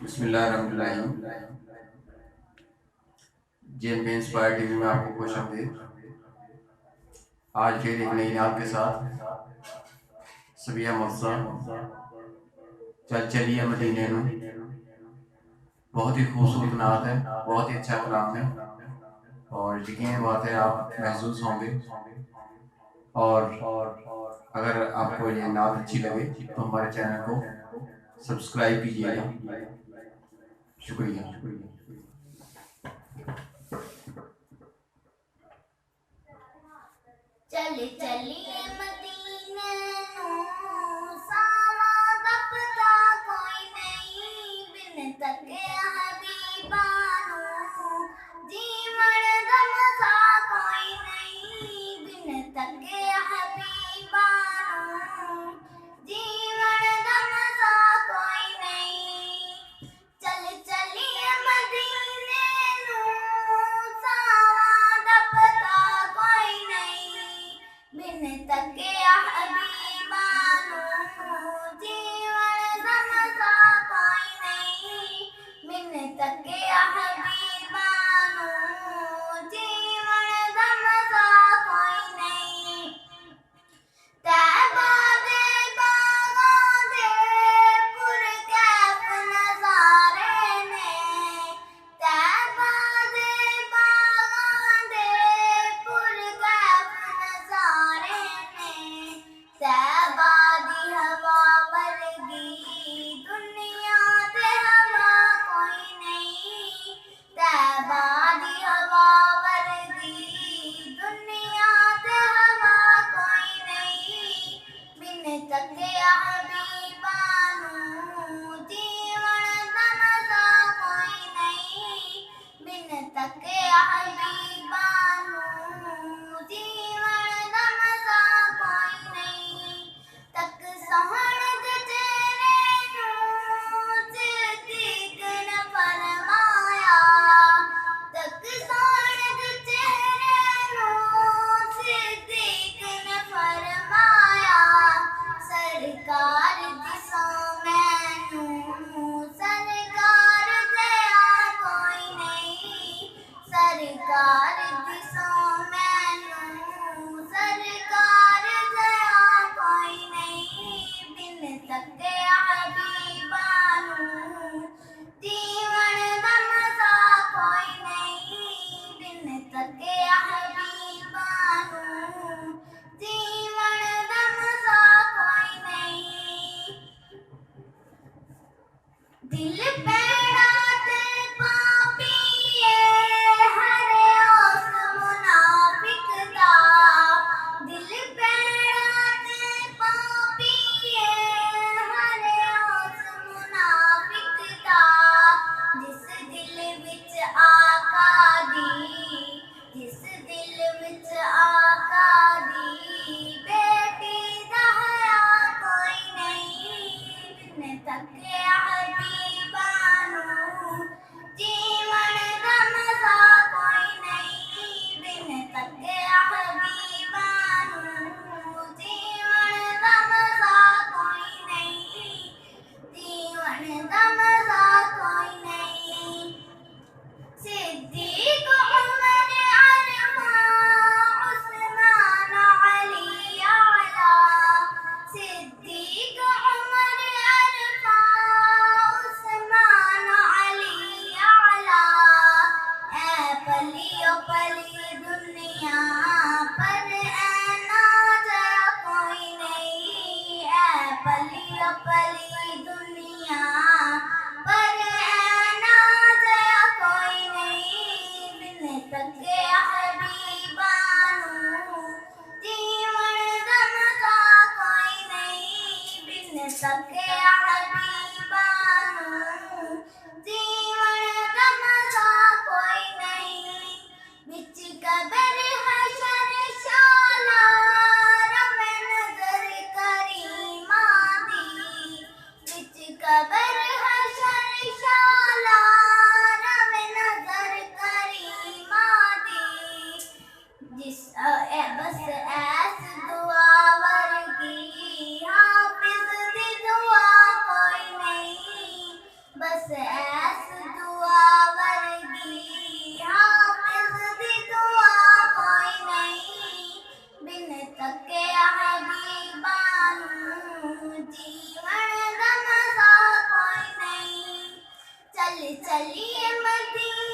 बिस्मिल्लाहिर्रहमानिर्रहीम। JMB inspire TV में आपको खुश आमदीद। आज फिर एक नई नात के साथ सबिया मौसा चल चलिए मदीने में। बहुत ही खूबसूरत नात है, बहुत ही अच्छा कलाम है और यकीन बात है आप महसूस होंगे। और अगर आपको ये नात अच्छी लगे तो हमारे चैनल को सब्सक्राइब कीजिएगा। शुक्रिया। चली चलिए मदीने नूं सावा दबदा कोई नहीं बिन तके हबीबा नूं जीवन दा मज़ा कोई नहीं बिन तके हबीबा नूं जीवन दा मज़ा कोई नहीं। चल चलिए मदीने नूं सावा दबदा कोई नहीं बिन तके हबीबा नूं जीवन दा मज़ा कोई नहीं बिन तके हबीबा नूं जीवन दा मज़ा कोई नहीं। तैबा दे बागां दे पुरकैफ नज़ारे ने तैबा दे बागां दे पुरकैफ नज़ारे ने तैबा दी हवा वर्गी दुनिया ते हवा कोई नहीं तैबा दी हवा वर्गी दुनिया ते हवा कोई नहीं बिन तके हबीबा नूं जीवन दा मज़ा कोई नहीं बिन तके हबीबा नूं जीवन दा मज़ा कोई नहीं। तक सोहण दे चेहरे नूं सिद्दीक़ ने फरमाया तक सोहण दे चेहरे नूं सिद्दीक़ ने फरमाया सरकार दिसो मैनूं सरकार दया कोई नहीं सरकार दिसो मैनूं सरकार दया कोई नहीं बिन तके हबीबा नूं जीवन दा मज़ा कोई नहीं बिन तके हबीबा नूं जीवन दा मज़ा कोई नहीं। दिल पैड़ा ते पापिए हरे ओस मुनाफिक दा दिल पैड़ा ते पापिए हरे ओस मुनाफिक दा जिस दिल विच आका दी जिस दिल विच आका दी बेटी दा हया कोई नहीं बिन तके हबीबा नूं जीवन दा मज़ा कोई नहीं बिन तके हबीबा नूं जीवन दा मज़ा कोई नहीं जीवन दा मज़ा कोई नहीं। सिद्दीक़ उमर अरफ़ां उस्मान अली आला सिद्दीक़ उमर अरफ़ां उस्मान अली आला ऐ पलियो पली दुनिया पर ऐना जया कोई नहीं ऐ पलियो पली दुनिया पर ऐस दुआ वर्गी हाफिज दी दुआ कोई नहीं बिन तके